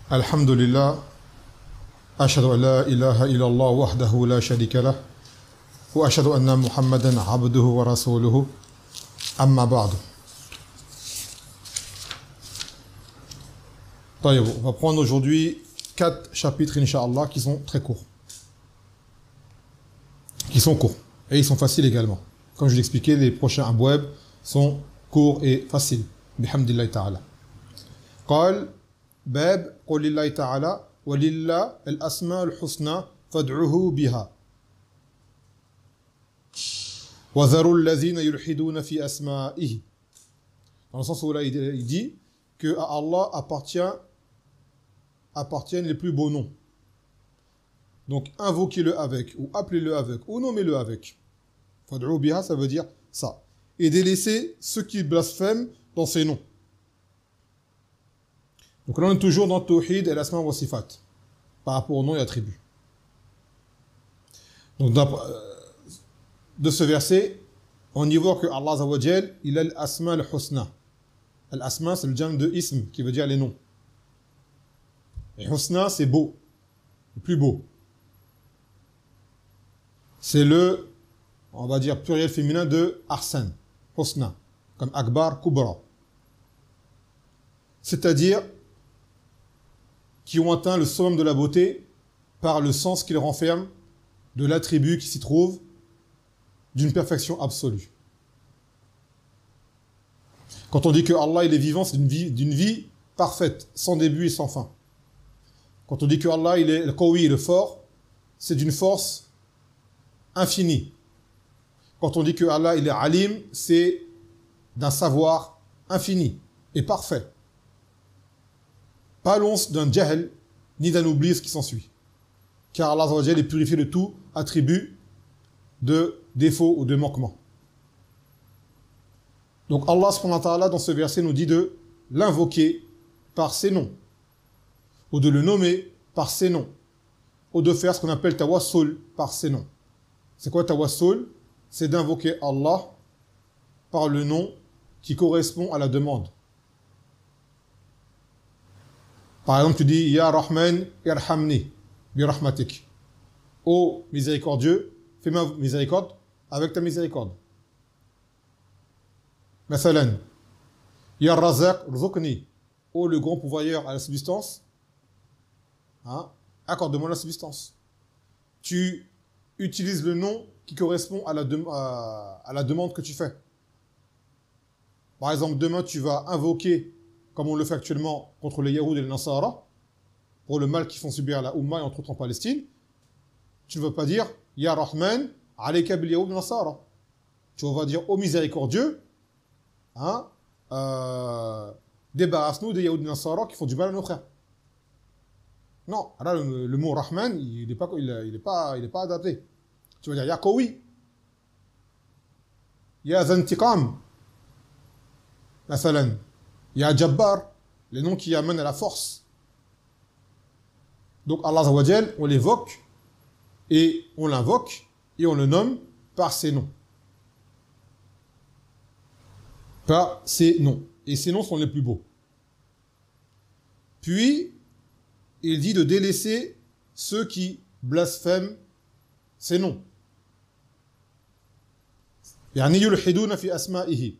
Alhamdulillah, ashhadu an la ilaha illallah wahdahu la sharika lah, wa ashhadu anna Muhammadan abduhu wa rasuluhu, amma ba'du. On va prendre aujourd'hui 4 chapitres, Inch'Allah, qui sont très courts. Qui sont courts. Et ils sont faciles également. Comme je l'expliquais, les prochains abwab sont courts et faciles. Bihamdillahi ta'ala. قال باب قول الله تعالى ولله الأسماء الحسنى فادعوه بها وذروا الذين يلحدون في أسمائه. Dans le sens où là il dit que à Allah appartiennent les plus beaux noms. Donc invoquez-le avec, ou appelez-le avec, ou nommez-le avec. Fad'u biha, ça veut dire ça. Et délaissez ceux qui blasphèment dans ces noms. Donc là on est toujours dans Tawhid et l'Asma wa Sifat, par rapport aux noms et attributs. Donc de ce verset, on y voit que Allah Azza wa Jal, il a l'Asma al-Husna. Al-Asma, c'est le jam de ism, qui veut dire les noms. Et Husna, c'est beau, le plus beau. C'est le, on va dire, pluriel féminin de Ahsan, Husna, comme Akbar, Kubra. C'est-à-dire qui ont atteint le summum de la beauté par le sens qu'ils renferment de l'attribut qui s'y trouve d'une perfection absolue. Quand on dit que Allah il est vivant, c'est d'une vie parfaite, sans début et sans fin. Quand on dit que Allah il est le Qawi, le fort, c'est d'une force infinie. Quand on dit que Allah il est Alim, c'est d'un savoir infini et parfait. Pas l'once d'un jahl, ni d'un oubli ce qui s'ensuit. Car Allah Azza wa Jalla est purifié de tout attribut de défaut ou de manquement. Donc Allah subhanahu wa ta'ala dans ce verset nous dit de l'invoquer par ses noms, ou de le nommer par ses noms, ou de faire ce qu'on appelle tawassul par ses noms. C'est quoi tawassul? C'est d'invoquer Allah par le nom qui correspond à la demande. Par exemple, tu dis Ya Rahman, irhamni, bi rahmatik. Ô miséricordieux, fais-moi miséricorde avec ta miséricorde. Mathalan, Ya Razaq, rzuqni. Ô le grand pourvoyeur à la subsistance, accorde-moi la subsistance. Tu utilises le nom qui correspond à la demande que tu fais. Par exemple, demain, tu vas invoquer, comme on le fait actuellement contre les Yahoud et les Nasara, pour le mal qu'ils font subir à la Ummah et entre autres en Palestine, tu ne vas pas dire « Ya Rahman, alayka bil Yahoud Nasara ». Tu vas dire « Ô miséricordieu, débarrasse-nous des Yahoud et Nasara qui font du mal à nos frères ». Non, là, le mot Rahman, il n'est pas adapté. Tu vas dire « Ya Qawi »,« Ya Zantiqam », Mathalan. Il y a Jabbar, les noms qui amènent à la force. Donc Allah Azza wa Jal, on l'évoque et on l'invoque et on le nomme par ses noms. Par ses noms. Et ces noms sont les plus beaux. Puis, il dit de délaisser ceux qui blasphèment ces noms. Yani yulhiduna fi asma'ihi.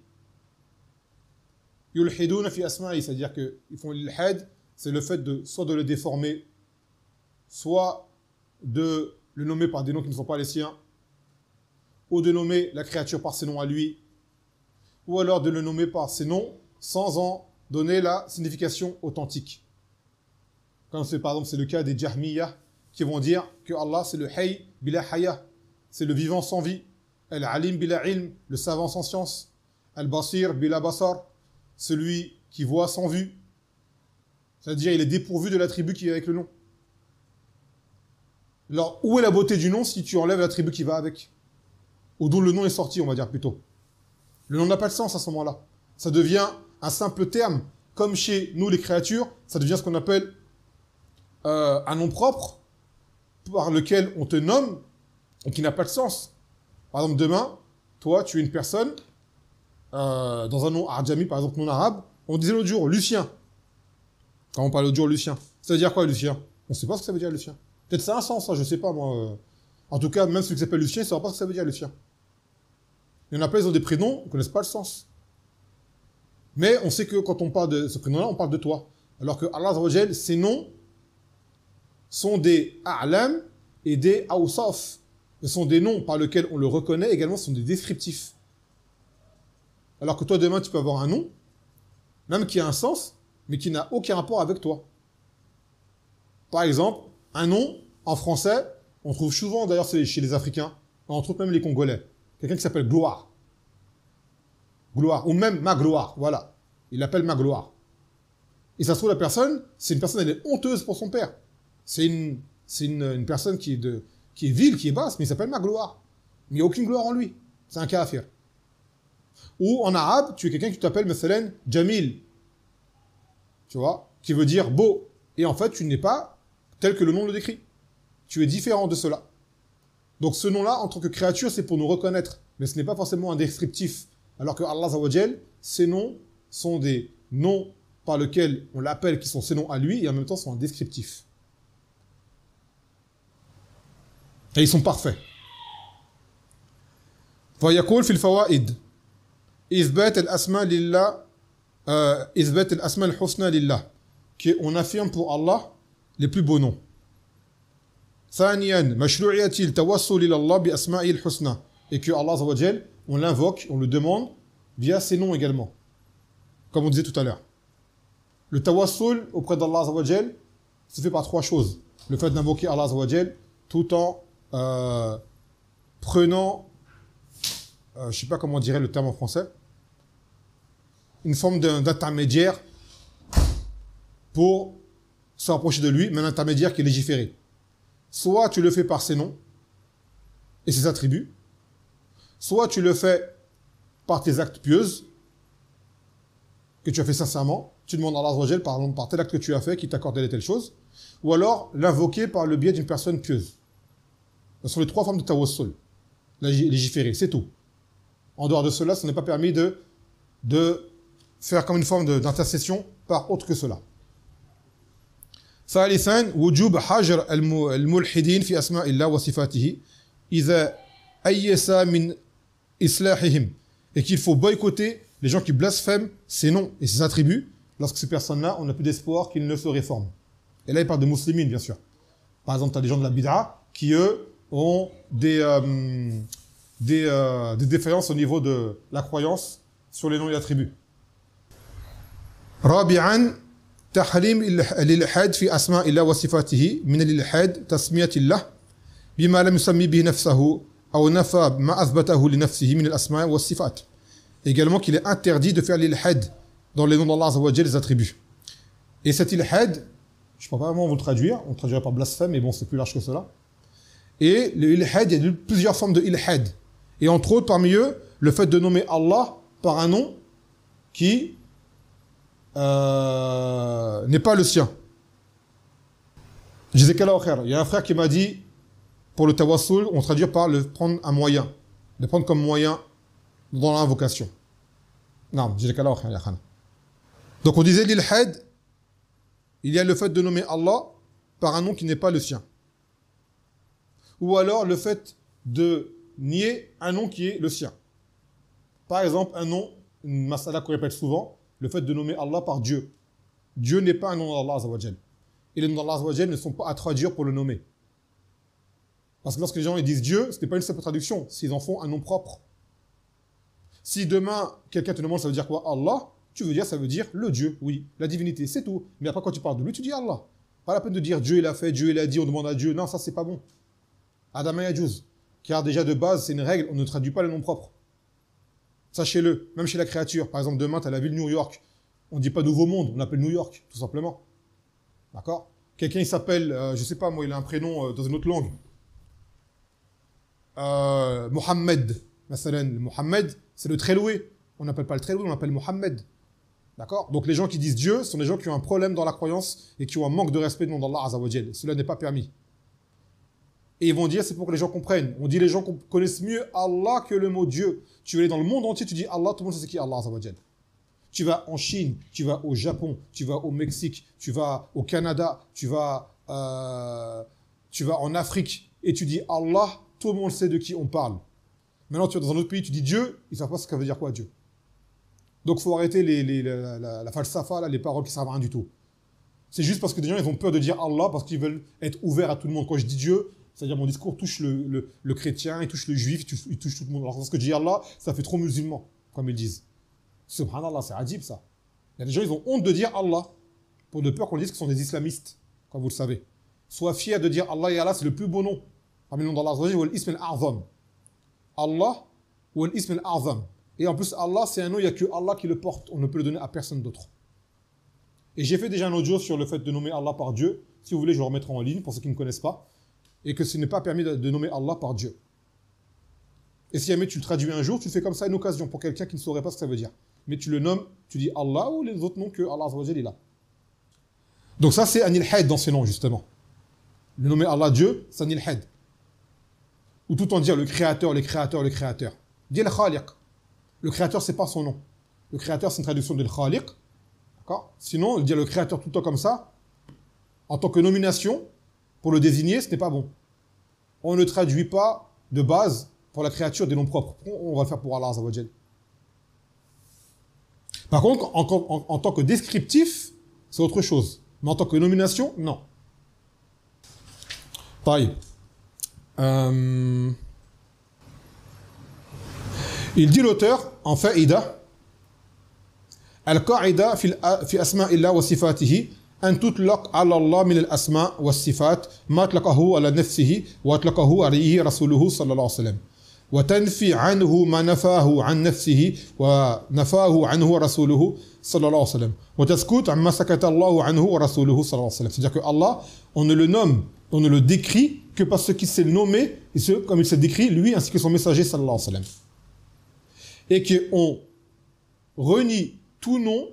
Yulhiduna fi asma'i, c'est-à-dire qu'ils font l'ilhad, c'est le fait de soit de le déformer, soit de le nommer par des noms qui ne sont pas les siens, ou de nommer la créature par ses noms à lui, ou alors de le nommer par ses noms sans en donner la signification authentique. Comme par exemple c'est le cas des Jahmiyah qui vont dire que Allah c'est le Hayy bila haya, c'est le vivant sans vie, Al-Alim bila ilm, le savant sans science, Al-Basir bila basar, celui qui voit sans vue, c'est-à-dire il est dépourvu de l'attribut qui est avec le nom. Alors, où est la beauté du nom si tu enlèves l'attribut qui va avec? Ou d'où le nom est sorti, on va dire plutôt. Le nom n'a pas de sens à ce moment-là. Ça devient un simple terme, comme chez nous les créatures, ça devient ce qu'on appelle un nom propre, par lequel on te nomme, et qui n'a pas de sens. Par exemple, demain, toi, tu es une personne, dans un nom arjami, par exemple non arabe, on disait l'autre jour, Lucien. Quand on parle l'autre jour, Lucien. Ça veut dire quoi, Lucien? On ne sait pas ce que ça veut dire, Lucien. Peut-être ça a un sens, ça, je ne sais pas, moi. En tout cas, même celui qui s'appelle Lucien, il ne saura pas ce que ça veut dire, Lucien. Il y en a plein, ils ont des prénoms, ils ne connaissent pas le sens. Mais on sait que quand on parle de ce prénom-là, on parle de toi. Alors que Allah Azza wa Jal, ses noms sont des a'lam et des awsaf. Ce sont des noms par lesquels on le reconnaît, également ce sont des descriptifs. Alors que toi, demain, tu peux avoir un nom, même qui a un sens, mais qui n'a aucun rapport avec toi. Par exemple, un nom, en français, on trouve souvent, d'ailleurs c'est chez les Africains, on trouve même les Congolais, quelqu'un qui s'appelle Gloire. Gloire, ou même Magloire, voilà. Il l'appelle Magloire. Et ça se trouve, la personne, c'est une personne, elle est honteuse pour son père. C'est une personne qui est vile, qui est basse, mais il s'appelle Magloire. Mais il n'y a aucune gloire en lui. C'est un kafir. Ou en arabe, tu es quelqu'un qui t'appelle, Methalen, Jamil. Tu vois, qui veut dire beau. Et en fait, tu n'es pas tel que le nom le décrit. Tu es différent de cela. Donc ce nom-là, en tant que créature, c'est pour nous reconnaître. Mais ce n'est pas forcément un descriptif. Alors que Allah Azza wa Jal, ces noms sont des noms par lesquels on l'appelle, qui sont ses noms à lui, et en même temps sont un descriptif. Et ils sont parfaits. فيقول في الفوائد إثبات الأسماء لله إثبات الأسماء الحسنى لله, qu'on affirme pour Allah les plus beaux noms. ثانيا مشروعية التوسل إلى الله بأسمائه الحسنى, et que Allah Azza wa Jal, on l'invoque, on le demande via ses noms également, comme on disait tout à l'heure. Le tawassul auprès d'Allah Azza wa Jal se fait par trois choses. Le fait d'invoquer Allah Azza wa Jal tout en prenant, je ne sais pas comment on dirait le terme en français, une forme d'intermédiaire pour se rapprocher de lui, mais un intermédiaire qui est légiféré. Soit tu le fais par ses noms et ses attributs, soit tu le fais par tes actes pieux, que tu as fait sincèrement, tu demandes à Allah Azza wa Jal, par exemple, par tel acte que tu as fait, qui t'accorde telle et telle chose, ou alors l'invoquer par le biais d'une personne pieuse. Ce sont les trois formes de tawassul, légiférer, c'est tout. En dehors de cela, ce n'est pas permis de faire comme une forme d'intercession par autre que cela. ثالثا وجوب حجر الملحدين في أسماء الله وصفاته إذا أيس من إصلاحهم, et qu'il faut boycotter les gens qui blasphèment ses noms et ses attributs lorsque ces personnes-là, on n'a plus d'espoir qu'ils ne se réforment. Et là, il parle de musulmans, bien sûr. Par exemple, tu as des gens de la bid'a qui, eux, ont des défaillances au niveau de la croyance sur les noms et attributs. رابعا تحريم الإلحاد في أسماء الله وصفاته من الإلحاد تسمية الله بما لم يسمي به نفسه أو نفى ما أثبته لنفسه من الأسماء والصفات. Également qu'il est interdit de faire l'ilhad dans les noms d'Allah Azza wa Jal, les attributs. Et cet ilhad, je ne peux pas vraiment vous le traduire, on le traduirait par blasphème, mais bon, c'est plus large que cela. Et le ilhad, il y a plusieurs formes de ilhad. Et entre autres, parmi eux, le fait de nommer Allah par un nom qui n'est pas le sien. Je disais il y a un frère qui m'a dit, pour le tawassul, on traduit par le prendre un moyen, le prendre comme moyen dans l'invocation. Non, je disais donc on disait l'ilhad, il y a le fait de nommer Allah par un nom qui n'est pas le sien. Ou alors le fait de nier un nom qui est le sien. Par exemple, un nom, une masala qu'on répète souvent, le fait de nommer Allah par Dieu. Dieu n'est pas un nom d'Allah Azza wa Jal. Et les noms d'Allah Azza wa Jal ne sont pas à traduire pour le nommer. Parce que lorsque les gens ils disent Dieu, ce n'est pas une simple traduction, s'ils en font un nom propre. Si demain, quelqu'un te demande ça veut dire quoi Allah, tu veux dire ça veut dire le Dieu, oui, la divinité, c'est tout. Mais après quand tu parles de lui, tu dis Allah. Pas la peine de dire Dieu il a fait, Dieu il a dit, on demande à Dieu. Non, ça c'est pas bon. Adam Yajouz. Car déjà de base, c'est une règle, on ne traduit pas les noms propres. Sachez-le, même chez la créature. Par exemple, demain, tu as la ville New York. On ne dit pas Nouveau Monde, on appelle New York, tout simplement. D'accord? Quelqu'un, il s'appelle, je ne sais pas moi, il a un prénom dans une autre langue. Mohammed. Mohammed, c'est le très loué. On n'appelle pas le très loué, on l'appelle Mohammed. D'accord? Donc les gens qui disent Dieu sont des gens qui ont un problème dans la croyance et qui ont un manque de respect du nom d'Allah Azza wa Jal. Cela n'est pas permis. Et ils vont dire, c'est pour que les gens comprennent. On dit les gens connaissent mieux Allah que le mot Dieu. Tu es dans le monde entier, tu dis Allah, tout le monde sait c'est qui Allah Azza wa Jal. Tu vas en Chine, tu vas au Japon, tu vas au Mexique, tu vas au Canada, tu vas en Afrique et tu dis Allah, tout le monde sait de qui on parle. Maintenant, tu vas dans un autre pays, tu dis Dieu, ils ne savent pas ce que ça veut dire quoi Dieu. Donc, il faut arrêter la falsafa, là, les paroles qui ne servent à rien du tout. C'est juste parce que des gens ils ont peur de dire Allah parce qu'ils veulent être ouverts à tout le monde. Quand je dis Dieu, c'est-à-dire mon discours touche le chrétien, il touche le juif, il touche tout le monde. Alors lorsque je dis Allah, ça fait trop musulman, comme ils disent. Subhanallah, c'est adib ça. Il y a des gens, ils ont honte de dire Allah, pour de peur qu'on dise qu'ils sont des islamistes, comme vous le savez. Sois fier de dire Allah et Allah, c'est le plus beau nom. Parmi le nom d'Allah, c'est l'ism al-a'zam. Allah ou l'ism al-a'zam. Et en plus, Allah, c'est un nom, il n'y a que Allah qui le porte. On ne peut le donner à personne d'autre. Et j'ai fait déjà un audio sur le fait de nommer Allah par Dieu. Si vous voulez, je le remettrai en ligne pour ceux qui ne connaissent pas. Et que ce n'est pas permis de nommer Allah par Dieu. Et si jamais tu le traduis un jour, tu fais comme ça une occasion pour quelqu'un qui ne saurait pas ce que ça veut dire. Mais tu le nommes, tu dis Allah ou les autres noms que Allah Azza wa Jalla est là. Donc ça, c'est un ilhad dans ces noms, justement. Le nommer Allah Dieu, c'est un ilhad. Ou tout en dire le créateur, le créateur, le créateur. Dis le khaliq. Le créateur, c'est pas son nom. Le créateur, c'est une traduction de khaliq. Sinon, dire le créateur tout le temps comme ça, en tant que nomination, pour le désigner, ce n'est pas bon. On ne traduit pas de base pour la créature des noms propres. On va le faire pour Allah Azza wa Jal. Par contre, en tant que descriptif, c'est autre chose. Mais en tant que nomination, non. Taïb. Il dit l'auteur, en faïda, القاعدة في أسماء الله وصفاته أن تطلق على الله من الأسماء والصفات ما أطلقه على نفسه وأطلقه عليه رسوله صلى الله عليه وسلم وتنفي عنه ما نفاه عن نفسه ونفاه عنه رسوله صلى الله عليه وسلم وتسكت عما سكت الله عنه ورسوله صلى الله عليه وسلم. C'est-à-dire que Allah, on ne le nomme, on ne le décrit que parce qu'il s'est nommé, et comme il s'est décrit, lui ainsi que son messager sallallahu alayhi wa sallam. Et qu'on renie tout nom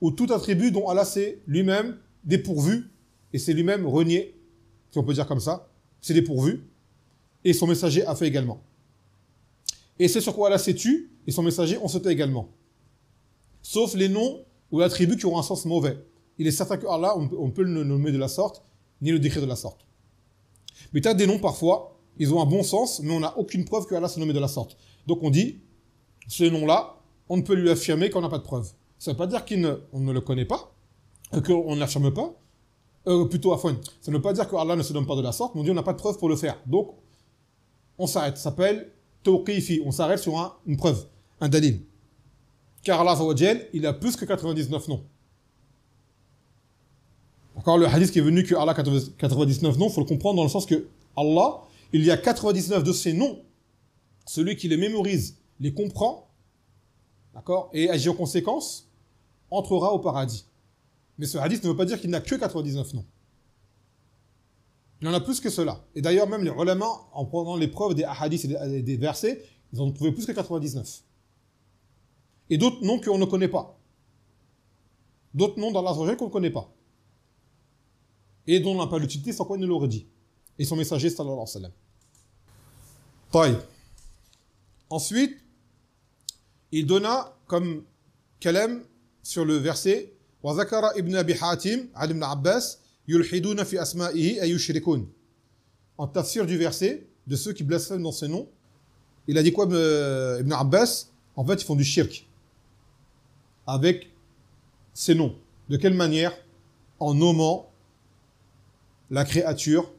ou tout attribut dont Allah s'est lui-même dépourvu et c'est lui-même renié, si on peut dire comme ça, c'est dépourvu, et son messager a fait également. Et c'est sur quoi Allah s'est tu et son messager ont sauté également. Sauf les noms ou attributs qui auront un sens mauvais. Il est certain que Allah, on peut le nommer de la sorte, ni le décrire de la sorte. Mais tu as des noms parfois, ils ont un bon sens, mais on n'a aucune preuve que Allah s'est nommé de la sorte. Donc on dit, ce nom-là, on ne peut lui affirmer qu'on n'a pas de preuve. Ça ne veut pas dire qu'on ne le connaît pas, qu'on ne l'affirme pas. Plutôt, ça ne veut pas dire que Allah ne se nomme pas de la sorte, mais on dit on n'a pas de preuve pour le faire. Donc, on s'arrête. Ça s'appelle tawqifi. On s'arrête sur une preuve, un dalil. Car Allah Azza wa Jal, il a plus que 99 noms. D'accord, le hadith qui est venu que Allah a 99 noms, il faut le comprendre dans le sens que Allah, il y a 99 de ses noms. Celui qui les mémorise, les comprend, d'accord, et agit en conséquence, entrera au paradis. Mais ce hadith ne veut pas dire qu'il n'a que 99 noms. Il y en a plus que cela. Et d'ailleurs, même les ulama, en prenant les preuves des hadiths et des versets, ils en ont trouvé plus que 99. Et d'autres noms qu'on ne connaît pas. D'autres noms d'Allah qu'on ne connaît pas. Et dont on n'a pas l'utilité sans quoi il ne l'aurait dit. Et son messager, sallallahu alayhi wa sallam. Taïb. Ensuite, il donna comme kalam sur le verset وذكر ابن أبي حاتم عن ابن عباس يلحدون في أسمائه أي يشركون. En tafsir du verset, de ceux qui blasphèment dans ses noms, il a dit quoi Ibn Abbas? En fait, ils font du shirk avec ces noms. De quelle manière? En nommant la créature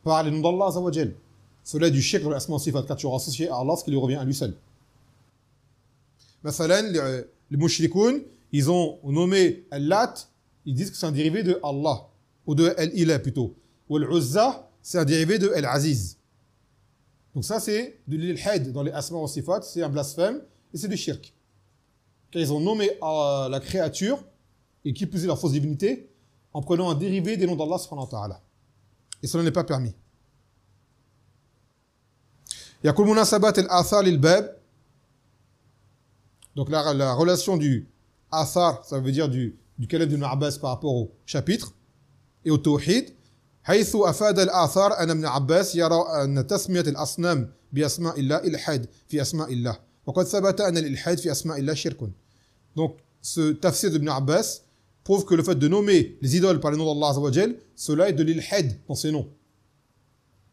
par les noms d'Allah Azza wa Jal. Cela est du shirk dans l'asma sifat, car tu auras associé à Allah ce qui lui revient à lui seul. Masalan, les mushrikoun, ils ont nommé Al-Lat, ils disent que c'est un dérivé de Allah, ou de Al-Ilah plutôt. Ou Al-Uzza, c'est un dérivé de Al-Aziz. Donc ça, c'est de l'ilhad dans les asma wa sifat, c'est un blasphème, et c'est du shirk. Car ils ont nommé la créature, et qui plus est leur fausse divinité, en prenant un dérivé des noms d'Allah subhanahu wa ta'ala. Et cela n'est pas permis. يقول مناسبات الآثار للباب. Donc la relation du athar, ça veut dire du kalam d'Ibn Abbas par rapport au chapitre et au tawhid. حيث أفاد الآثار أن ابن عباس يرى أن تسمية الأصنام بأسماء الله إلحاد في أسماء الله وقد ثبت أن الإلحاد في أسماء الله شرك. Donc, ce tafsir d'Ibn Abbas prouve que le fait de nommer les idoles par les noms d'Allah Azza wa Jal, cela est de l'ilhad dans ces noms.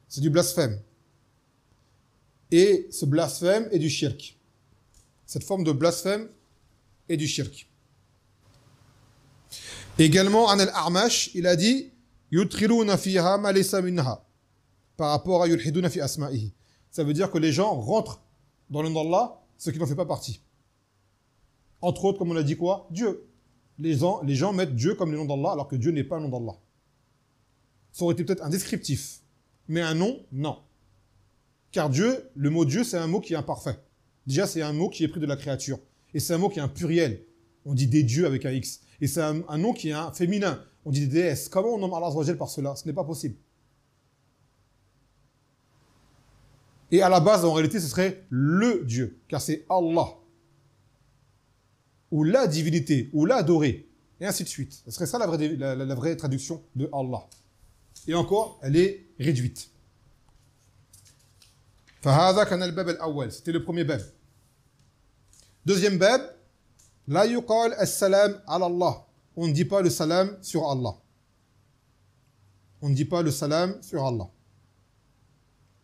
C'est du blasphème. Et ce blasphème est du shirk. Cette forme de blasphème est du shirk. Également, An al-A'mash, il a dit Yudkhiluna fiha ma laysa minha, par rapport à yulhiduna fi asma'ihi. Ça veut dire que les gens rentrent dans le nom d'Allah ce qui n'en fait pas partie. Entre autres, comme on a dit quoi? Dieu. Les gens mettent Dieu comme le nom d'Allah alors que Dieu n'est pas un nom d'Allah. Ça aurait été peut-être un descriptif, mais un nom, non. Car Dieu, le mot Dieu, c'est un mot qui est imparfait. Déjà, c'est un mot qui est pris de la créature. Et c'est un mot qui est un pluriel. On dit des dieux avec un X. Et c'est un nom qui est un féminin. On dit des déesses. Comment on nomme Allah Azza wa Jal par cela? Ce n'est pas possible. Et à la base, en réalité, ce serait le Dieu, car c'est Allah. Ou la divinité, ou l'adoré, et ainsi de suite. Ce serait ça la vraie traduction de Allah. Et encore, elle est réduite. فهذا كان الباب الأول. C'était le premier bab. Deuxième bab, لا يقال السلام على الله. On ne dit pas le salam sur Allah. On ne dit pas le salam sur Allah.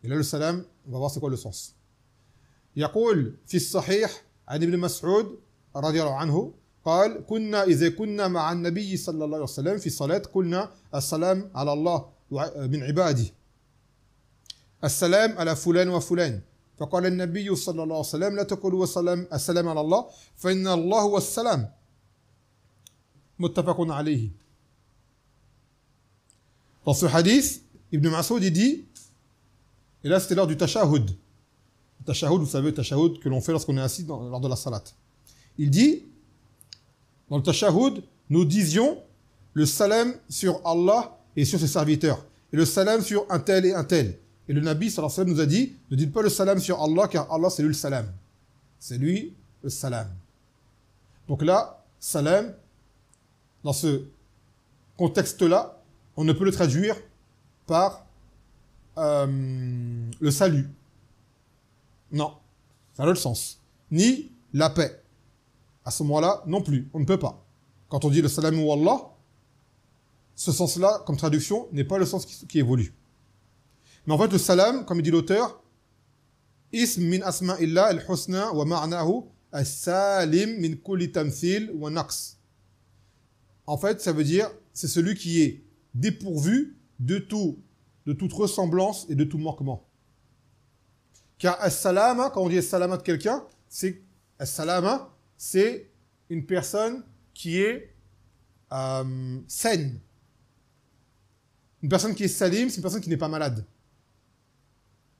Et là, le salam, on va voir c'est quoi le sens. يقول في الصحيح عن ابن مسعود رضي الله عنه قال كنا إذا كنا مع النبي صلى الله عليه وسلم في الصلاة قلنا السلام على الله من عباده السلام على فلان وفلان فقال النبي صلى الله عليه وسلم لا تقولوا السلام على الله فإن الله هو السلام متفق عليه. Dans ce hadith, Ibn Mas'ud dit, et là c'était lors du tashahhud. Le tashahhud, vous savez, le tashahhud que l'on fait lorsqu'on est assis lors de la salat. Il dit, dans le tashahhud, nous disions le salam sur Allah et sur ses serviteurs, et le salam sur un tel et un tel. Et le Nabi sallallahu alayhi wa sallam nous a dit, ne dites pas le salam sur Allah, car Allah c'est lui le salam. C'est lui le salam. Donc là, salam, dans ce contexte-là, on ne peut le traduire par le salut. Non, ça n'a le sens. Ni la paix. À ce moment-là, non plus, on ne peut pas. Quand on dit le salam ou Allah, ce sens-là, comme traduction, n'est pas le sens qui évolue. Mais en fait, le salam, comme dit l'auteur, ism min asma'illah al-husna wa ma'nahu as-salim min kulli tamthil wa naqs. En fait, ça veut dire, c'est celui qui est dépourvu de toute ressemblance et de tout manquement. Car as-salama, quand on dit as-salama de quelqu'un, c'est as-salama, c'est une personne qui est saine. Une personne qui est salim, c'est une personne qui n'est pas malade,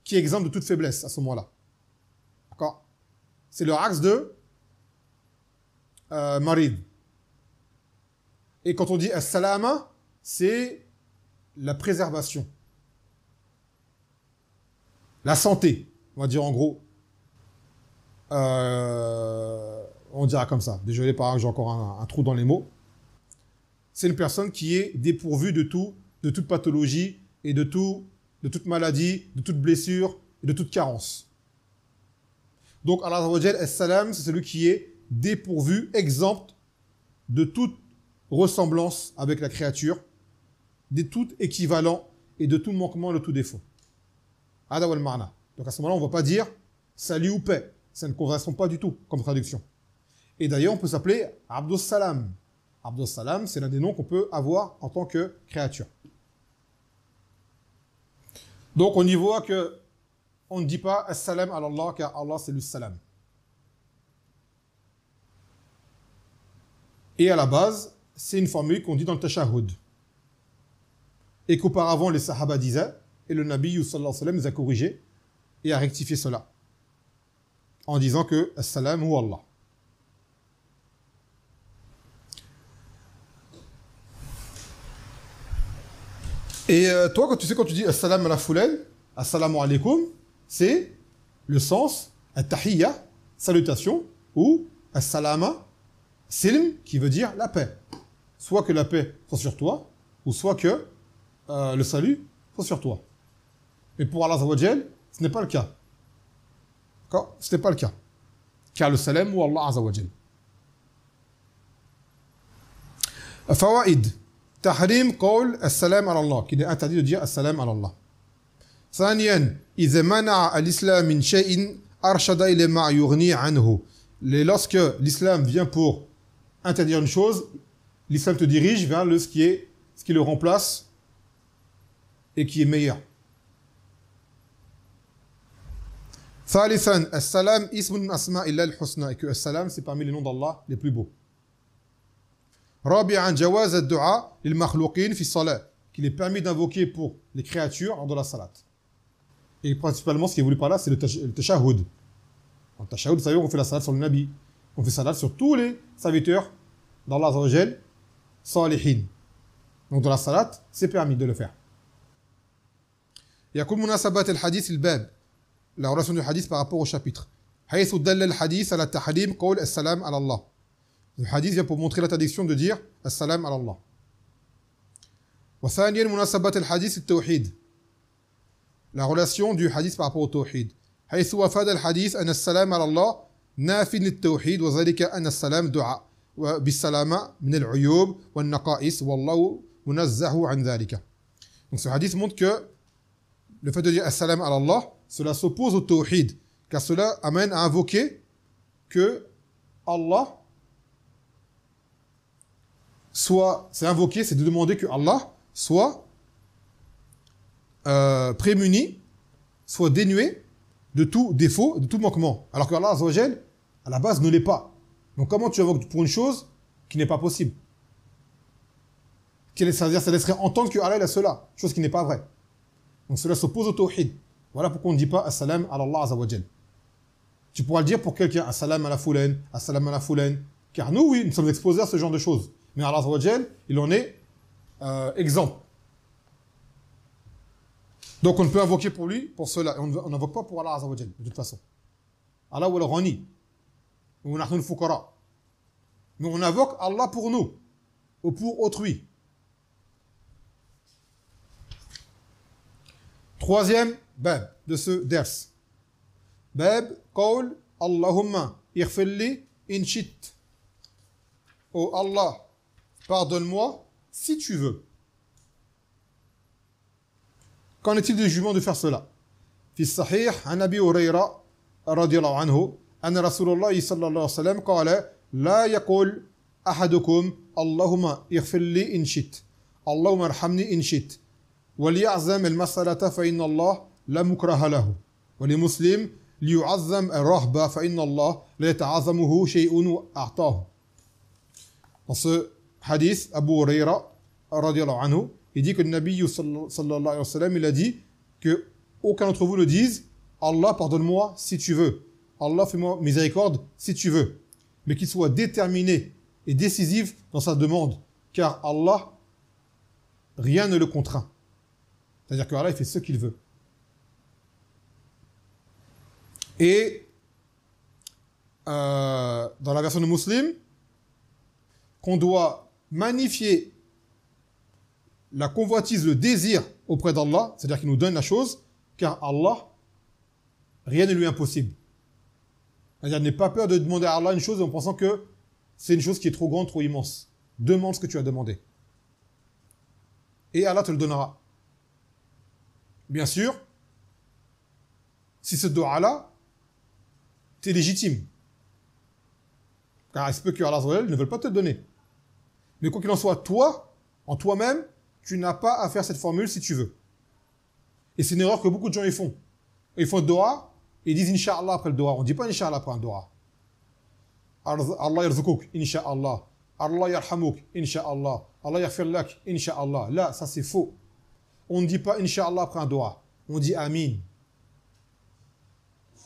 qui est exempte de toute faiblesse à ce moment-là. D'accord? C'est le axe de marid. Et quand on dit as-salama, c'est la préservation, la santé, on va dire en gros. On dira comme ça. Désolé, par exemple, j'ai encore un trou dans les mots. C'est une personne qui est dépourvue de toute pathologie et de toute maladie, de toute blessure et de toute carence. Donc, Allah Azza wa Jal, as-salam, c'est celui qui est dépourvu, exempt de toute ressemblance avec la créature, de tout équivalent et de tout manquement et de tout défaut. Hada wal ma'na. Donc à ce moment-là, on ne va pas dire salut ou paix. Ça ne correspond pas du tout comme traduction. Et d'ailleurs, on peut s'appeler Abdus Salam. Abdus Salam, c'est l'un des noms qu'on peut avoir en tant que créature. Donc on y voit que on ne dit pas as-salam à Allah, car Allah c'est le salam. Et à la base, c'est une formule qu'on dit dans le tashahhud. Et qu'auparavant les sahaba disaient, et le Nabi sallallahu alayhi wa sallam les a corrigés et a rectifié cela, en disant que as-salam ou Allah. Et toi, quand tu dis as-salam ala fulan, assalamu alaikum, c'est le sens at-tahiyya, salutation, ou as-salama, silm, qui veut dire la paix. Soit que la paix soit sur toi, ou soit que le salut soit sur toi. Mais pour Allah Azza wa Jal, ce n'est pas le cas. D'accord? Ce n'est pas le cas. Car le salam ou Allah Azza wa Jal. Fawaid. Tahrim qawl as-salam ala Allah, qu'il est interdit de dire as-salam ala Allah. ثانيا إذا منع الإسلام من شيء أرشد إلى ما يغني عنه. Lorsque l'islam vient pour interdire une chose, l'islam te dirige vers ce qui le remplace et qui est meilleur. ثالثا السلام اسم من أسماء الله الحسنى, et que السلام c'est parmi les noms d'Allah les plus beaux. رابعا جواز الدعاء للمخلوقين في الصلاة, qu'il est permis d'invoquer pour les créatures lors de la salat. Et principalement, ce qui est voulu par là, c'est le tashahhud. En tashahhud, vous savez, on fait la salat sur le Nabi. On fait salat sur tous les serviteurs d'Allah Azza wa Jal, salihin. Donc dans la salat, c'est permis de le faire. يكون مناسبات الحديث الباب, la relation du hadith par rapport au chapitre. حيث دل الحديث على تحريم قول السلام على الله. Le hadith vient pour montrer l'interdiction de dire السلام على الله. وثانيا مناسبات الحديث التوحيد. La relation du hadith par rapport au tawhid. حيث وفاد الحديث أن السلام على الله ناف للتوحيد وذلك أن السلام دعاء بالسلامة من العيوب والنقائص والله منزه عن ذلك. Donc ce hadith montre que le fait de dire as-salam ala Allah, cela s'oppose au tawhid, car cela amène à invoquer que Allah soit, c'est invoquer, c'est de demander que Allah soit prémuni, soit dénué de tout défaut, de tout manquement. Alors que Allah Azza wa Jal, à la base, ne l'est pas. Donc comment tu invoques pour une chose qui n'est pas possible? C'est-à-dire, ça laisserait entendre que Allah a cela, chose qui n'est pas vraie. Donc cela s'oppose au tawhid. Voilà pourquoi on ne dit pas as-salam ala Allah Azza wa Jal. Tu pourras le dire pour quelqu'un, as-salam ala fulan, as-salam ala fulan. Car nous, oui, nous sommes exposés à ce genre de choses. Mais Allah Azza wa Jal, il en est exempt. Donc on ne peut invoquer pour lui, pour cela. Et on n'invoque pas pour Allah Azza wa Jal, de toute façon. Allah wa al-ghani. Ou nahnu al-fuqara. Mais on invoque Allah pour nous. Ou pour autrui. Troisième bab de ce ders. Bab qawl Allahumma ighfirli in shit. Oh Allah, pardonne-moi si tu veux. Qu'en est-il du jugement de faire cela? في الصحيح عن أبي هريرة رضي الله عنه أن رسول الله صلى الله عليه وسلم قال لا يقول أحدكم اللهم اغفر لي إن شئت اللهم ارحمني إن شئت وليعزم المسألة فإن الله لا مكره له ولمسلم ليعظم الرهبة فإن الله لا يتعظمه شيء أعطاه. Dans ce hadith, Abu Huraira radiyallahu anhu, il dit que le Nabi sallallahu alayhi wa sallam, il a dit que aucun d'entre vous ne dise Allah pardonne-moi si tu veux, Allah fais-moi miséricorde si tu veux, mais qu'il soit déterminé et décisif dans sa demande, car Allah, rien ne le contraint. C'est-à-dire que Allah, il fait ce qu'il veut. Et dans la version de Muslim, qu'on doit magnifier la convoitise, le désir auprès d'Allah, c'est-à-dire qu'il nous donne la chose, car Allah, rien ne lui est impossible. C'est-à-dire, n'aie pas peur de demander à Allah une chose en pensant que c'est une chose qui est trop grande, trop immense. Demande ce que tu as demandé. Et Allah te le donnera. Bien sûr, si ce dua-là, t'es légitime. Car il se peut que Allah ne veut pas te le donner. Mais quoi qu'il en soit, toi, en toi-même, tu n'as pas à faire cette formule si tu veux. Et c'est une erreur que beaucoup de gens y font. Ils font le dua et ils disent Inch'Allah après le dua. On ne dit pas Inch'Allah après un dua. Allah yarzukouk, Inch'Allah. Allah yarhamouk, Inch'Allah. Allah yaghfir lak, Inch'Allah. Là, ça c'est faux. On ne dit pas Inch'Allah après un dua. On dit Amin.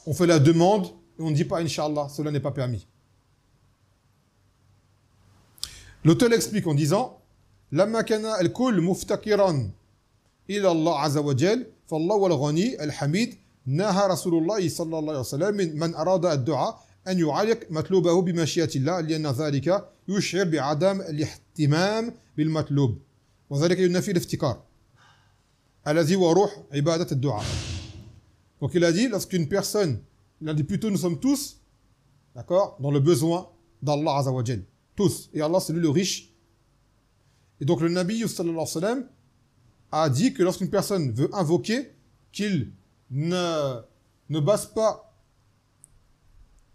On fait la demande et on ne dit pas Inch'Allah. Cela n'est pas permis. L'auteur explique en disant لما كان الكل مفتقرا إلى الله عز وجل فالله والغني الحميد نهى رسول الله صلى الله عليه وسلم من أراد الدعاء أن يعلق مطلوبه بمشيئة الله لأن ذلك يشعر بعدم الاهتمام بالمطلوب وذلك ينفي الافتقار الذي هو روح عبادة الدعاء. Donc il a dit, lorsqu'une personne, il a dit plutôt nous sommes tous, d'accord, dans le besoin d'Allah Azza wa Jal. Tous. Et Allah, c'est lui le riche Et donc le Nabi sallallahu alayhi wa sallam a dit que lorsqu'une personne veut invoquer, qu'il ne base pas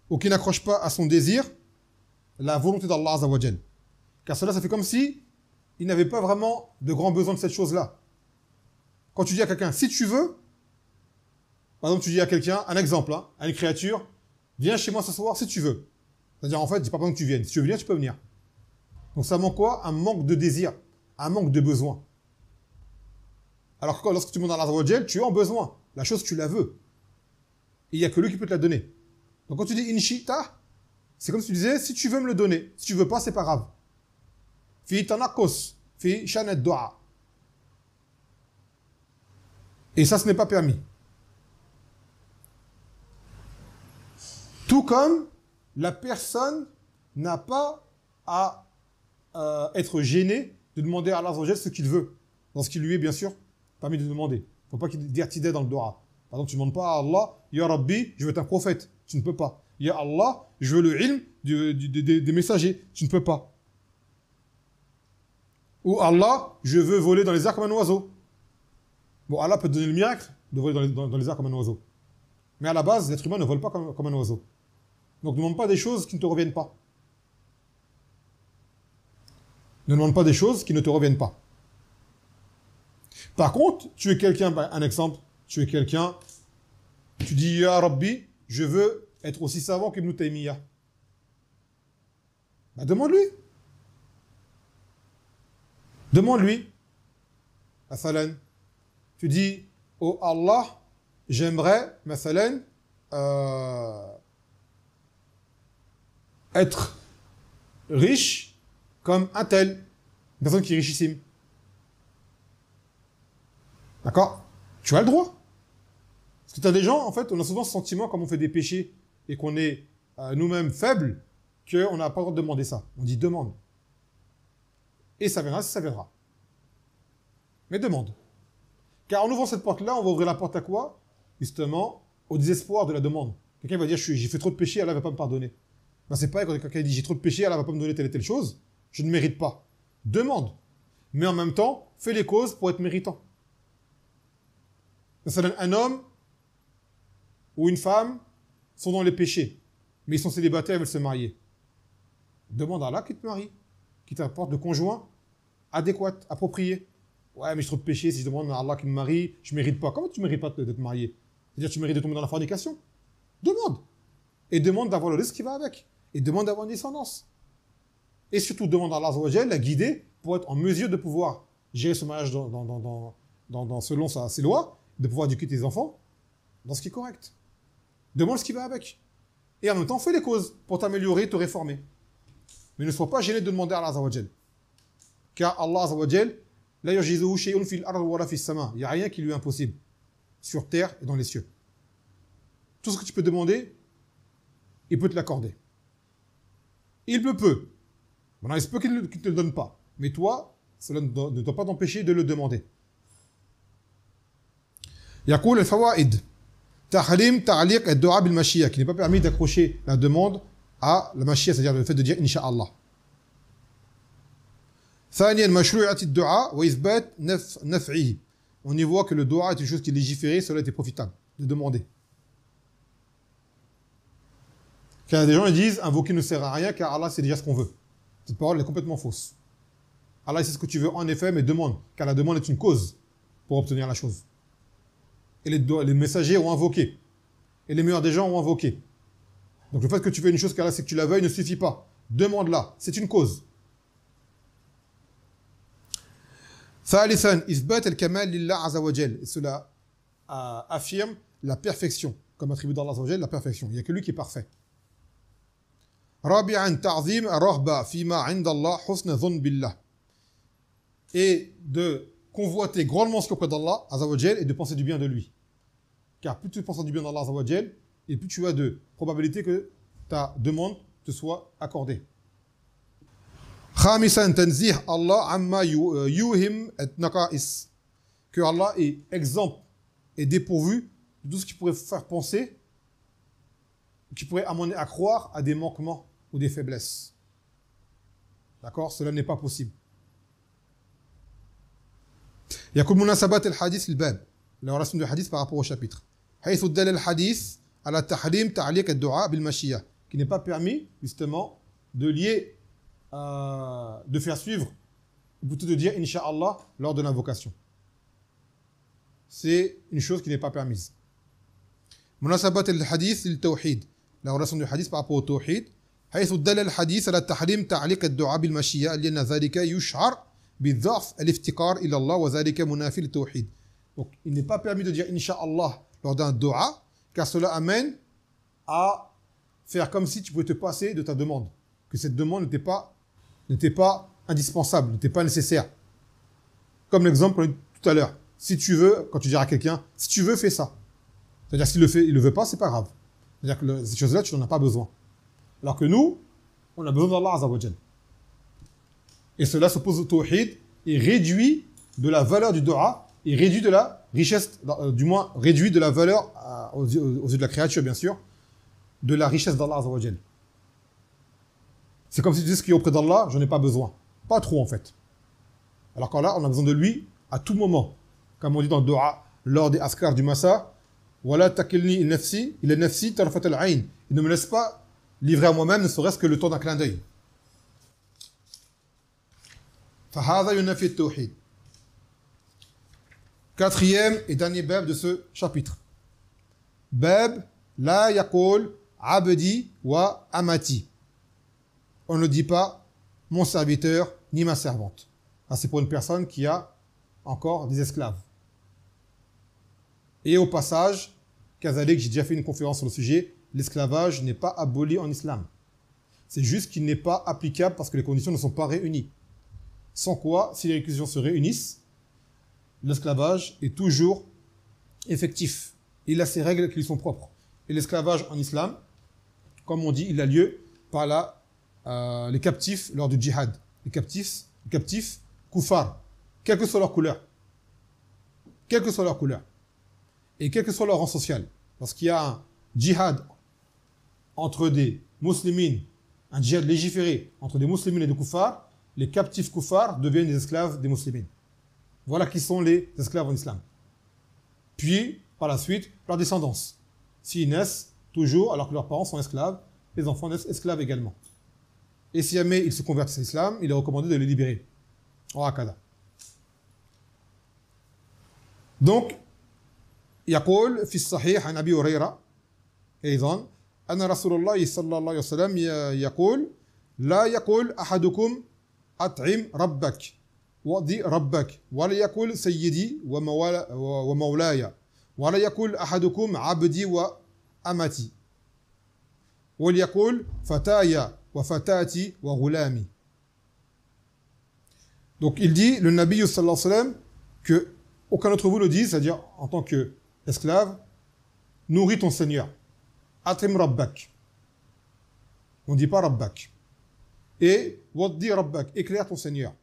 ou qu'il n'accroche pas à son désir la volonté d'Allah Azza wa Jal. Car cela, ça fait comme si il n'avait pas vraiment de grand besoin de cette chose-là. Quand tu dis à quelqu'un, si tu veux, par exemple, tu dis à quelqu'un, un exemple, hein, à une créature, viens chez moi ce soir si tu veux. C'est-à-dire, en fait, je dis pas besoin que tu viennes. Si tu veux venir, tu peux venir. Donc ça manque quoi? Un manque de désir, un manque de besoin. Alors que lorsque tu demandes à Allah Azza wa Jal, tu es en besoin. La chose, tu la veux. Et il n'y a que lui qui peut te la donner. Donc quand tu dis inshita, c'est comme si tu disais, si tu veux me le donner. Si tu veux pas, c'est pas grave. Fi tanakos, fi shanet do'a. Et ça, ce n'est pas permis. Tout comme la personne n'a pas à être gênée de demander à Allah Azza wa Jal ce qu'il veut. Dans ce qui lui est, bien sûr, permis de demander. Il ne faut pas qu'il dise d'idée dans le do'a. Par exemple, tu ne demandes pas à Allah, Ya Rabbi, je veux être un prophète. Tu ne peux pas. Ya Allah, je veux le ilm des messagers. Tu ne peux pas. Ou Allah, je veux voler dans les airs comme un oiseau. Bon, Allah peut te donner le miracle de voler dans les airs comme un oiseau. Mais à la base, l'être humain ne vole pas comme un oiseau. Donc ne demande pas des choses qui ne te reviennent pas. Ne demande pas des choses qui ne te reviennent pas. Par contre, tu es quelqu'un, un exemple, tu es quelqu'un, tu dis, Ya Rabbi, je veux être aussi savant qu'Ibn Taymiyyah. Bah, demande-lui. Demande-lui. Mathalan, tu dis, oh Allah, j'aimerais, mathalan, être riche comme un tel, une personne qui est richissime. D'accord? Tu as le droit. Parce que tu as des gens, en fait, on a souvent ce sentiment, comme on fait des péchés et qu'on est nous-mêmes faibles, qu'on n'a pas le droit de demander ça. On dit demande. Et ça viendra si ça viendra. Mais demande. Car en ouvrant cette porte-là, on va ouvrir la porte à quoi? Justement, au désespoir de la demande. Quelqu'un va dire, j'ai fait trop de péchés, Allah ne va pas me pardonner. Ben, c'est pareil quand quelqu'un dit, j'ai trop de péchés, Allah ne va pas me donner telle et telle chose. Je ne mérite pas. Demande. Mais en même temps, fais les causes pour être méritant. Un homme ou une femme sont dans les péchés, mais ils sont célibataires et veulent se marier. Demande à Allah qui te marie, qui t'apporte le conjoint adéquat, approprié. Ouais, mais j'ai trop de péchés, si je demande à Allah qui me marie, je ne mérite pas. Comment tu ne mérites pas de te marier? C'est-à-dire que tu mérites de tomber dans la fornication? Demande. Et demande d'avoir le risque qui va avec. Et demande d'avoir une descendance. Et surtout, demande à Allah Azza wa Jal la guider pour être en mesure de pouvoir gérer ce mariage selon ses lois, de pouvoir éduquer tes enfants dans ce qui est correct. Demande ce qui va avec. Et en même temps, fais les causes pour t'améliorer, te réformer. Mais ne sois pas gêné de demander à Allah Azza wa Jal. Car Allah Azza wa Jal, il n'y a rien qui lui est impossible, sur terre et dans les cieux. Tout ce que tu peux demander, il peut te l'accorder. Il peut. Maintenant, il se peut qu'il ne te le donne pas. Mais toi, cela ne doit pas t'empêcher de le demander. يقول الفوائد تحريم تعليق الدعاء بالمشيئة, qui n'est pas permis d'accrocher la demande à la mashia, c'est-à-dire le fait de dire Inch'Allah. ثانيا مشروعية الدعاء وإثبات نفعه. On y voit que le dua est une chose qui est légiférée, cela était profitable de demander. Car des gens ils disent invoquer ne sert à rien car Allah sait déjà ce qu'on veut. Cette parole est complètement fausse. Allah sait ce que tu veux en effet, mais demande, car la demande est une cause pour obtenir la chose. Et les messagers ont invoqué. Et les meilleurs des gens ont invoqué. Donc le fait que tu fais une chose car Allah sait que tu la veuilles ne suffit pas. Demande-la, c'est une cause. ثالثا إثبات الكمال لله عز وجل. Et cela affirme la perfection, comme attribut d'Allah Azza wa Jal, la perfection. Il n'y a que lui qui est parfait. رابعا تعظيم الرغبة فيما عند الله حسن ظن بالله. Et de convoiter grandement ce qu'auprès d'Allah Azza wa Jal et de penser du bien de lui. Car plus tu penses du bien d'Allah Azza wa Jal, et plus tu as de probabilité que ta demande te soit accordée. خامسا تنزيه الله عما يوهم النقائص. Que Allah est exempt et dépourvu de tout ce qui pourrait faire penser, qui pourrait amener à croire à des manquements ou des faiblesses. D'accord? Cela n'est pas possible. يقول مناسبات الحديث الباب la relation du hadith par rapport au chapitre حيث دل الحديث على تحريم تعليق الدعاء بالمشيئة qui n'est pas permis justement de lier de faire suivre ou plutôt de dire Inch'Allah lors de l'invocation. C'est une chose qui n'est pas permise. مناسبات الحديث للتوحيد la relation du hadith par rapport au tawhid حيث دل الحديث على تحريم تعليق الدعاء بالمشيئة لأن ذلك يشعر بالضعف الافتقار إلى الله وذلك منافي للتوحيد. Donc il n'est pas permis de dire Inch'Allah lors d'un dua car cela amène à faire comme si tu pouvais te passer de ta demande, que cette demande n'était pas indispensable, n'était pas nécessaire. Comme l'exemple tout à l'heure, si tu veux, quand tu diras à quelqu'un, si tu veux, fais ça. C'est-à-dire s'il le fait, il le veut pas, c'est pas grave. C'est-à-dire que ces choses-là, tu n'en as pas besoin. Alors que nous, on a besoin d'Allah Azza wa Jal. Et cela s'oppose au tawhid et réduit de la valeur du dua et réduit de la richesse, du moins réduit de la valeur aux yeux de la créature, bien sûr, de la richesse d'Allah Azza wa Jal. C'est comme si tu disais ce qui est auprès d'Allah, j'en ai pas besoin. Pas trop en fait. Alors qu'Allah, on a besoin de lui à tout moment. Comme on dit dans le dua, lors des askar du massa, Wala takilni il est nafsi tarfat al-ayn. Il ne me laisse pas livrer à moi-même, ne serait-ce que le temps d'un clin d'œil. Fahadha yunafi at-tawhid. Quatrième et dernier bab de ce chapitre. Bab la yaqul abdi wa amati. On ne dit pas mon serviteur ni ma servante. Ah, c'est pour une personne qui a encore des esclaves. Et au passage, Kazalik, j'ai déjà fait une conférence sur le sujet, l'esclavage n'est pas aboli en islam. C'est juste qu'il n'est pas applicable parce que les conditions ne sont pas réunies. Sans quoi, si les conditions se réunissent, l'esclavage est toujours effectif. Il a ses règles qui lui sont propres. Et l'esclavage en islam, comme on dit, il a lieu par les captifs lors du djihad. Les captifs koufars, quelle que soit leur couleur. Quelle que soit leur couleur. Et quel que soit leur rang social. Parce qu'il y a un djihad entre des musulmans, un djihad légiféré entre des musulmans et des koufars, les captifs koufars deviennent des esclaves des musulmans. Voilà qui sont les esclaves en islam. Puis, par la suite, leur descendance. S'ils naissent toujours, alors que leurs parents sont esclaves, les enfants naissent esclaves également. Et si jamais ils se convertissent à l'islam, il est recommandé de les libérer. Donc, يقول في الصحيح عن أبي هريرة أيضا أن رسول الله صلى الله عليه وسلم يقول لا يقول أحدكم أطعم ربك وأضي ربك ولا يقول سيدي ومولاي ولا يقول أحدكم عبدي وأمتي وليقول فتاي وفتاتي وغلامي. Donc il dit, le Nabi sallallahu alayhi wa sallam, que aucun d'entre vous le dit, c'est-à-dire en tant que esclave, nourris ton Seigneur. Atim rabbak. On ne dit pas rabbak. Et waddi rabbak, éclaire ton Seigneur.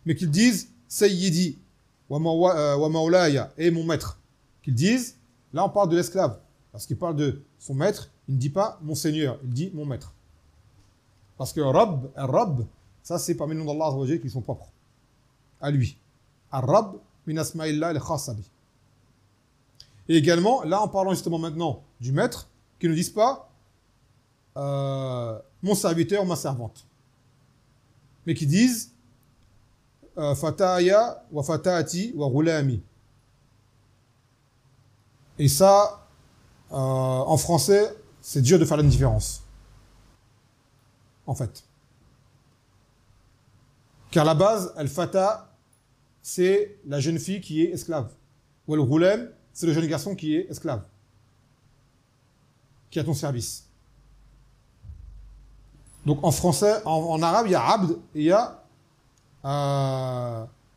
Mais qu'ils disent sayyidi wa maulaya, et mon maître. Qu'ils disent, là on parle de l'esclave. Parce qu'il parle de son maître, il ne dit pas mon Seigneur, il dit mon maître. Parce que Rabb, ça c'est parmi les noms d'Allah qui sont propres à lui. Ar-Rabb min asma'illah al-khassa bi. Et également, là en parlant justement maintenant du maître, qu'ils ne disent pas mon serviteur ou ma servante, mais qui disent fataya wa fatati wa ghulami. Et ça, en français, c'est dur de faire la différence. En fait. Car la base, al-fata, c'est la jeune fille qui est esclave. Ou al-ghulam, c'est le jeune garçon qui est esclave. Qui est à ton service. Donc en français, en arabe, il y a abd et il y a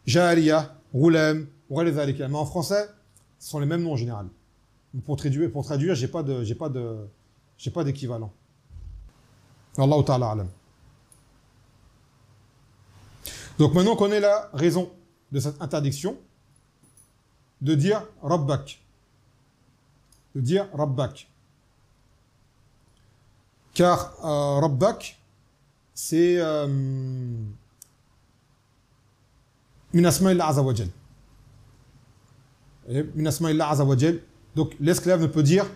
jariya, ghulam, mais en français, ce sont les mêmes noms en général. Pour traduire, j'ai pas d'équivalent. Wallahu ta'ala alam. Donc maintenant qu'on ait la raison de cette interdiction, de dire Rabbak. De dire Rabbak. Car Rabbak, c'est min asma'illah azza wa jal. min asma'illah azza wa jal. Donc l'esclave ne peut dire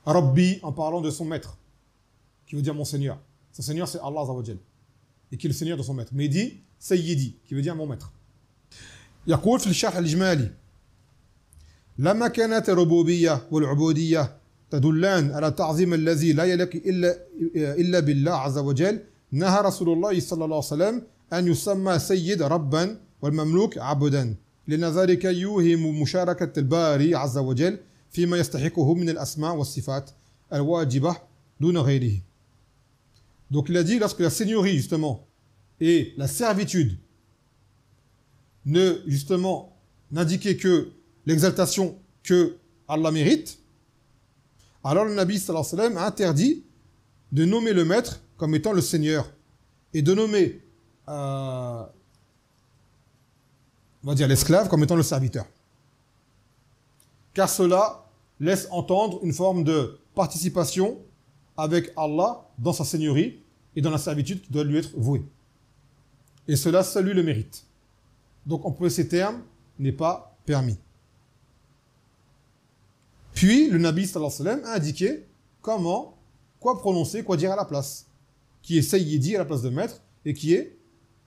Rabbi en parlant de son maître, qui veut dire mon Seigneur. Son Seigneur c'est Allah azza wa jal, et qui est le Seigneur de son maître. Mais il dit Sayyidi, qui veut dire mon maître. يقول في الشرح الإجمالي لما كانت الربوبية والعبودية تدلان على تعظيم الذي لا يليق إلا بالله عز وجل نهى رسول الله صلى الله عليه وسلم أن يسمى سيد ربا والمملوك عبدا لأن ذلك يوهم مشاركة الباري عز وجل فيما يستحقه من الأسماء والصفات الواجبة دون غيره. Donc il a dit, lorsque la seigneurie justement et la servitude ne justement n'indiquaient que l'exaltation que Allah mérite, alors le Nabi sallallahu alayhi wa sallam a interdit de nommer le maître comme étant le Seigneur et de nommer on va dire l'esclave comme étant le serviteur. Car cela laisse entendre une forme de participation avec Allah dans sa seigneurie et dans la servitude qui doit lui être vouée. Et cela, seul lui le mérite. Donc employer ces termes n'est pas permis. Puis le Nabi sallallahu alayhi wa sallam a indiqué comment, quoi prononcer, quoi dire à la place, qui est Sayyidi à la place de maître et qui est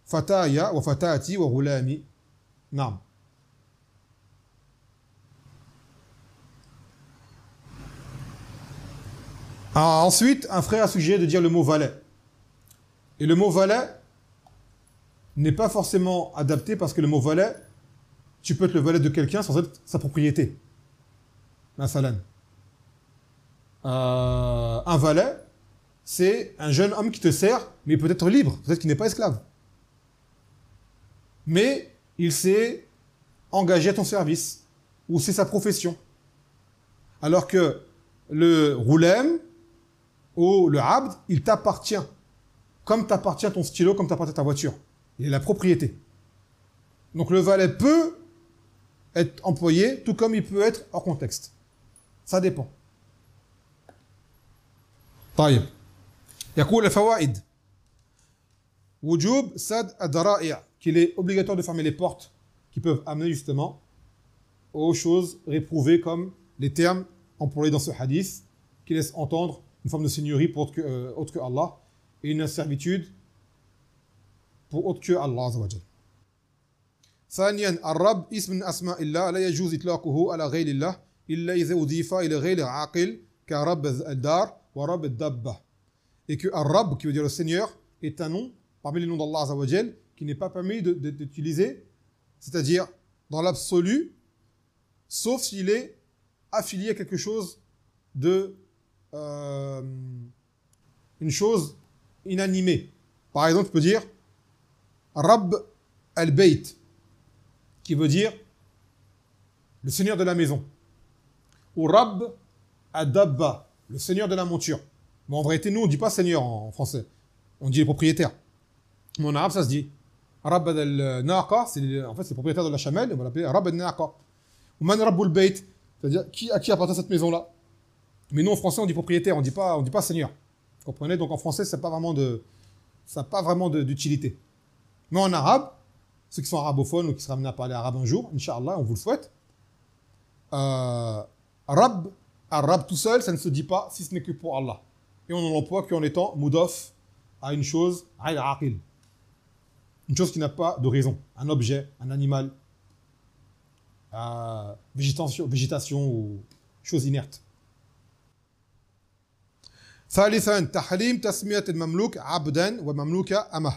Fataya wa Fatati wa Ghulami. Naam. Ensuite, un frère a suggéré de dire le mot valet. Et le mot valet n'est pas forcément adapté parce que le mot valet, tu peux être le valet de quelqu'un sans être sa propriété. Masalan. Un valet, c'est un jeune homme qui te sert, mais peut être libre, peut-être qu'il n'est pas esclave. Mais il s'est engagé à ton service, ou c'est sa profession. Alors que le roulem ou le abd, il t'appartient. Comme t'appartient ton stylo, comme t'appartient ta voiture. Il est la propriété. Donc le valet peut être employé, tout comme il peut être hors contexte. Ça dépend. طيب. يقول الفوائد. وجوب سد الذرائع, qu'il est obligatoire de fermer les portes qui peuvent amener justement aux choses réprouvées comme les termes employés dans ce hadith qui laissent entendre une forme de seigneurie pour autre que Allah et une servitude pour autre que Allah azza wa jalla. ثانيا الرب اسم من أسماء الله لا يجوز إطلاقه على غير الله إلا إذا أضيف إلى غير عاقل كرب الدار ورب الدابة. Et que Ar-Rabb, qui veut dire le Seigneur, est un nom parmi les noms d'Allah azza wa jalla qui n'est pas permis d'utiliser, c'est-à-dire dans l'absolu, sauf s'il est affilié à quelque chose de une chose inanimée. Par exemple, tu peux dire Rabb al-Bayt, qui veut dire le Seigneur de la maison, ou Rabb al-Dabba, le Seigneur de la monture. Mais en vérité, nous, on ne dit pas Seigneur en français, on dit les propriétaires. Mais en arabe, ça se dit Rabb al-Naqa, en fait, c'est le propriétaire de la chamelle, on va l'appeler Rabb al-Naqa. Ou Man Rabb al-Bayt, c'est-à-dire à qui appartient cette maison-là. Mais nous, en français, on dit propriétaire, on dit pas Seigneur. Vous comprenez? Donc en français, ça n'a pas vraiment d'utilité. Mais en arabe, ceux qui sont arabophones ou qui seraient amenés à parler arabe un jour, Inch'Allah, on vous le souhaite, Rabb, Ar-Rabb tout seul, ça ne se dit pas si ce n'est que pour Allah. Et on en emploie qu'en étant mudaf à une chose, aqil. Une chose qui n'a pas de raison. Un objet, un animal, végétation ou chose inerte. ثالثا تحريم تسمية المملوك عبدا ومملوكا أمه,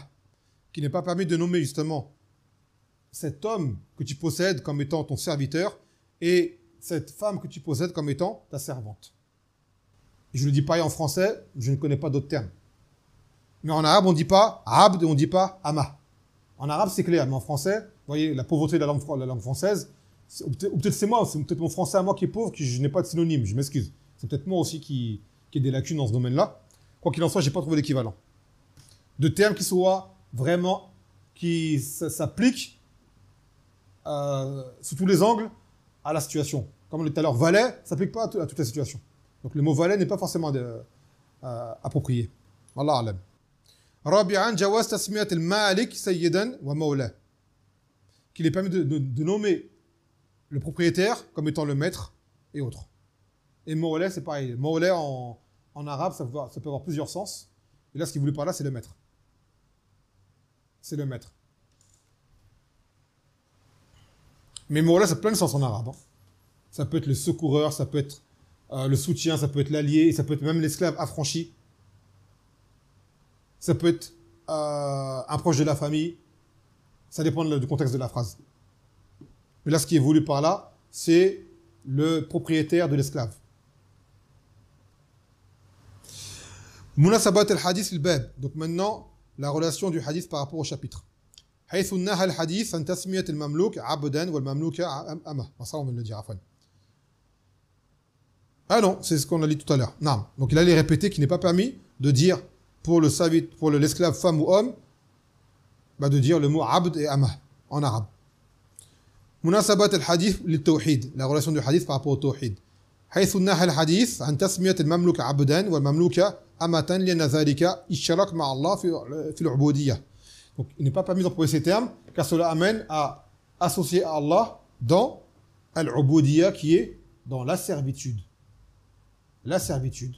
qui n'est pas permis de nommer justement cet homme que tu possèdes comme étant ton serviteur et cette femme que tu possèdes comme étant ta servante. Et je le dis pareil en français, je ne connais pas d'autres termes. Mais en arabe, on ne dit pas abd, on ne dit pas ama. En arabe, c'est clair, mais en français, vous voyez, la pauvreté de la langue française, ou peut-être c'est moi, c'est peut-être mon français à moi qui est pauvre, que je n'ai pas de synonyme, je m'excuse. C'est peut-être moi aussi qui ai des lacunes dans ce domaine-là. Quoi qu'il en soit, je n'ai pas trouvé d'équivalent. De termes qui soient vraiment, qui s'appliquent sous tous les angles à la situation. Comme on dit tout à l'heure, valet, ça ne s'applique pas à toute la situation. Donc le mot valet n'est pas forcément approprié. Wallah alam. رابعا جواز تسمية المالك سيدا ومولاه, qu'il est permis de nommer le propriétaire comme étant le maître et autres. Et Mawla, c'est pareil. Mawla en arabe, ça peut avoir plusieurs sens. Et là, ce qu'il voulait par là, c'est le maître. C'est le maître. Mais Mawla, ça a plein de sens en arabe. Hein. Ça peut être le secoureur, ça peut être le soutien, ça peut être l'allié, ça peut être même l'esclave affranchi. Ça peut être un proche de la famille. Ça dépend du contexte de la phrase. Mais là, ce qui est voulu par là, c'est le propriétaire de l'esclave. Munasabat al-hadith al-bab. Donc maintenant, la relation du hadith par rapport au chapitre. حيث نهى الحديث عن تسمية المملوك عبدا والمملوك أمه. Ça, on vient de le dire, Afwan. Ah non, c'est ce qu'on a dit tout à l'heure. Non. Donc il allait répéter qu'il n'est pas permis de dire pour l'esclave femme ou homme, de dire le mot abd et amah en arabe. Munasabat al-hadith lil-tawhid, la relation du hadith par rapport au tawhid. حيث نهى الحديث عن تسمية المملوك عبدا والمملوك أمة لأن ذلك اشتراك مع الله في العبودية. Donc il n'est pas permis d'employer ces termes car cela amène à associer à Allah dans al-ubudiyya qui est dans la servitude. La servitude.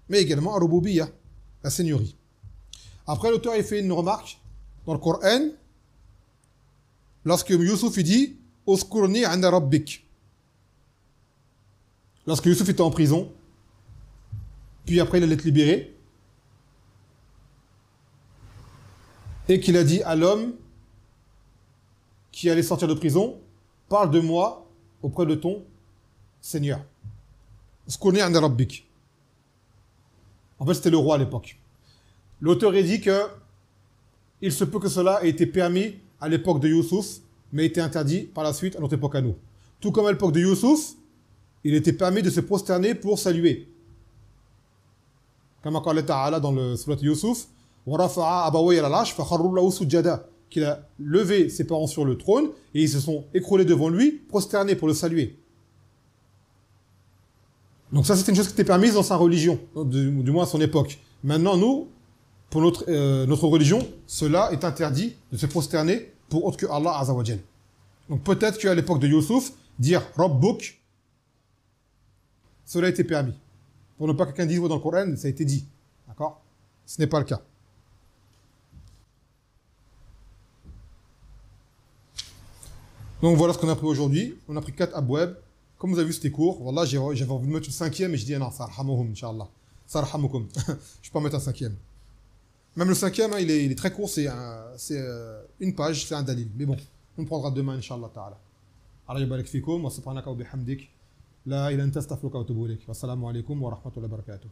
Mais également al-rububiyya, la seigneurie. Après l'auteur il fait une remarque dans le Coran lorsque Youssouf il dit Uskurni 'inda rabbik. Lorsque Youssouf était en prison, puis après il allait être libéré, et qu'il a dit à l'homme qui allait sortir de prison, parle de moi auprès de ton Seigneur. Uskurni 'inda rabbik. En fait, c'était le roi à l'époque. L'auteur a dit que il se peut que cela ait été permis à l'époque de Youssouf, mais été interdit par la suite à notre époque à nous. Tout comme à l'époque de Youssouf, il était permis de se prosterner pour saluer. Comme Allah Ta'ala dans le surat Youssouf, qu'il a levé ses parents sur le trône et ils se sont écroulés devant lui, prosternés pour le saluer. Donc ça, c'était une chose qui était permise dans sa religion, du moins à son époque. Maintenant, nous, pour notre religion, cela est interdit de se prosterner pour autre que Allah Azza wa Jal. Donc peut-être qu'à l'époque de Youssouf, dire Rabbuk, cela a été permis. Pour ne pas que quelqu'un dise dans le Coran, ça a été dit. D'accord? Ce n'est pas le cas. Donc voilà ce qu'on a appris aujourd'hui. On a pris 4 abwab. Comme vous avez vu, c'était court. Wallah, j'avais envie de mettre le 5e et je dis non, sarhamuhum, Inch'Allah. Sarhamukum. Je ne peux pas mettre un 5e. Même le 5e, hein, il est très court, c'est une page, c'est un dalil. Mais bon, on prendra demain, Inch'Allah ta'ala. Allah yabarak fikum, wa subhanaka wa bihamdik. La ilaha illa anta astaghfiruka wa atubu ilayk. Wassalamu alaikum wa rahmatullahi wa barakatuh.